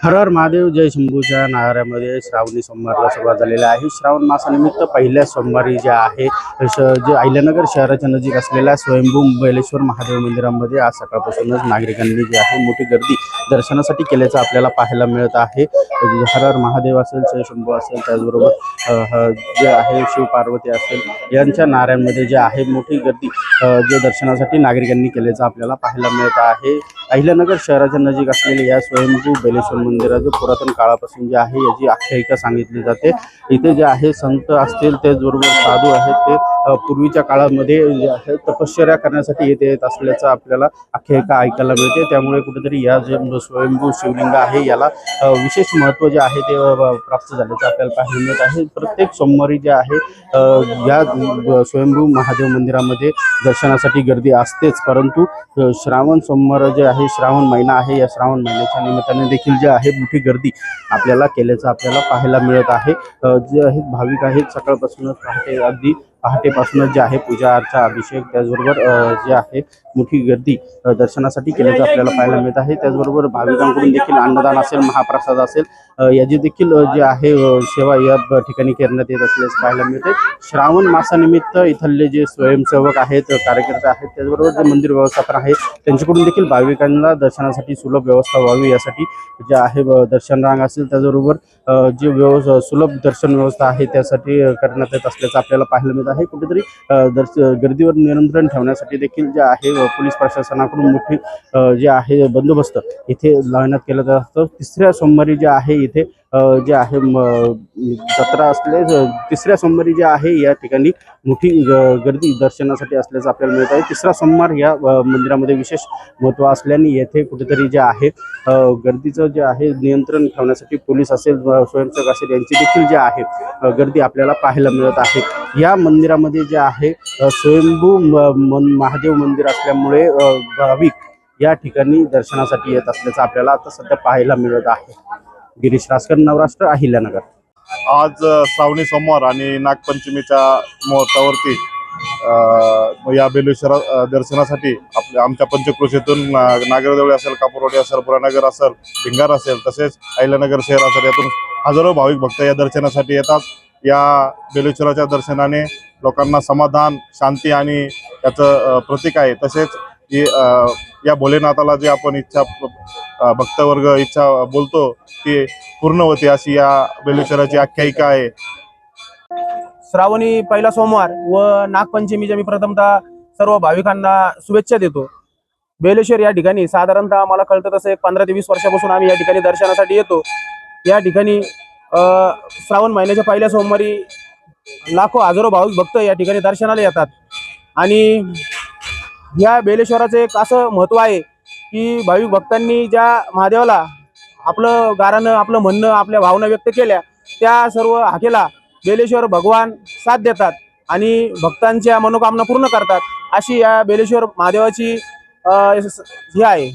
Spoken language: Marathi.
हर हर महादेव जय शंभूच्या नाऱ्यामध्ये श्रावणी सोमवारला सुरुवात झालेली आहे। श्रावण मासानिमित्त पहिल्या सोमवारी जे आहे जे अहिल्यानगर शहराच्या नजीक असलेल्या स्वयंभू बैलेश्वर महादेव मंदिरामध्ये आज सकाळपासूनच नागरिकांनी जे आहे मोठी गर्दी दर्शनासाठी केल्याचं आपल्याला पाहायला मिळत आहे। हर हर महादेव असेल, जय शंभू असेल, त्याचबरोबर जे आहे शिव पार्वती असेल यांच्या नाऱ्यांमध्ये जे आहे मोठी गर्दी जे दर्शनासाठी नागरिकांनी केल्याचं आपल्याला पाहायला मिळत आहे। अहिल्यानगर शहराच्या नजीक असलेले या स्वयंभू बैलेश्वर मंदिराचं पुरातन काळापासून जे आहे याची आख्यायिका सांगितली जाते। इथे जे आहे संत असतील त्याचबरोबर साधू आहेत ते पूर्वीच्या काळामध्ये जे आहे तपश्चर्या करण्यासाठी येथे येत असल्याचं आपल्याला आख्यायिका ऐकायला मिळते। त्यामुळे कुठेतरी या जे स्वयंभू शिवलिंग आहे याला विशेष महत्त्व जे आहे ते प्राप्त झाल्याचं आपल्याला पाहायला मिळत आहे। प्रत्येक सोमवारी जे आहे या स्वयंभू महादेव मंदिरामध्ये दर्शनासाठी गर्दी असतेच, परंतु श्रावण सोमवार जे आहे श्रावण महिना आहे या श्रावण महिन्याच्या निमित्ताने देखील जे आहे मोठी गर्दी आपल्याला केल्याचं आपल्याला पाहायला मिळत आहे। जे आहेत भाविक आहेत सकाळपासूनच अगदी पहाटेपासूनच जे आहे पूजा अर्चा अभिषेक त्याचबरोबर जे आहे मोठी गर्दी दर्शनासाठी केल्याचं आपल्याला पाहायला मिळत आहे। त्याचबरोबर भाविकांकडून देखील अन्नदान असेल, महाप्रसाद असेल याची देखील जे आहे सेवा या ठिकाणी करण्यात येत असल्याचं पाहायला मिळते। श्रावण मासानिमित्त इथले जे स्वयंसेवक आहेत, कार्यकर्ते आहेत, त्याचबरोबर जे मंदिर व्यवस्थापन आहे त्यांच्याकडून देखील भाविकांना दर्शनासाठी सुलभ व्यवस्था व्हावी यासाठी जे आहे दर्शन रांग असेल त्याचबरोबर जे सुलभ दर्शन व्यवस्था आहे त्यासाठी करण्यात येत असल्याचं आपल्याला पाहायला मिळत आहे। कुठेतरी गर्दीवर नियंत्रण ठेवण्यासाठी देखील जे आहे पोलीस प्रशासनाकडून मोठी जे आहे बंदोबस्त इथे लावण्यात केला जात असतो। तिसऱ्या सोमवारी जे आहे इथे जे आहे जत्रा असले तिसऱ्या सोमवारी जे आहे या ठिकाणी मोठी गर्दी दर्शनासाठी असल्याचं आपल्याला मिळत आहे। तिसरा सोमवार या मंदिरामध्ये विशेष महत्त्व असल्याने येथे कुठेतरी जे आहे गर्दीचं जे आहे नियंत्रण ठेवण्यासाठी पोलीस असेल, स्वयंसेवक असेल यांची देखील जे आहे गर्दी आपल्याला पाहायला मिळत आहे। या मंदिरामध्ये जे आहे स्वयंभू महादेव मंदिर असल्यामुळे भाविक या ठिकाणी दर्शनासाठी येत असल्याचं आपल्याला आता सध्या पाहायला मिळत आहे। गिरीश रासकर, नवराष्ट्र, अहिल्यानगर। आज श्रावणी सोमवार आणि नागपंचमीच्या मुहूर्तावरती या बेलेश्वर दर्शनासाठी आमच्या पंचक्रोशीतून नागरदेवळी असेल, कापूरवाडी असेल, पुरानगर असेल, भिंगार असेल, तसेच अहिल्यानगर शहर असेल यातून हजारो भाविक भक्त या दर्शनासाठी येतात। या बेलेश्वराच्या दर्शनाने लोकांना समाधान, शांती आणि त्याचं प्रतीक आहे। तसेच या भोलेनाथाला जे आपण भक्तवर्ग इच्छा बोलतो ती पूर्ण होते अशी या बेलेश्वराची आख्यायिका आहे। श्रावणी पहिला सोमवार व नागपंचमीच्या मी प्रथमतः सर्व भाविकांना शुभेच्छा देतो। बेलेश्वर या ठिकाणी साधारणतः मला कळतं तसं 15 ते 20 वर्षापासून आम्ही या ठिकाणी दर्शनासाठी येतो। या ठिकाणी श्रावण महिन्याच्या पहिल्या सोमवारी लाखो हजारो भाविक भक्त या ठिकाणी दर्शनाला येतात आणि या बेलेश्वराचं एक असं महत्त्व आहे की भाविक भक्तांनी ज्या महादेवाला आपलं गारानं, आपलं म्हणणं, आपल्या भावना व्यक्त केल्या त्या सर्व हाकेला बेलेश्वर भगवान साथ देतात आणि भक्तांच्या मनोकामना पूर्ण करतात अशी या बेलेश्वर महादेवाची ही आहे।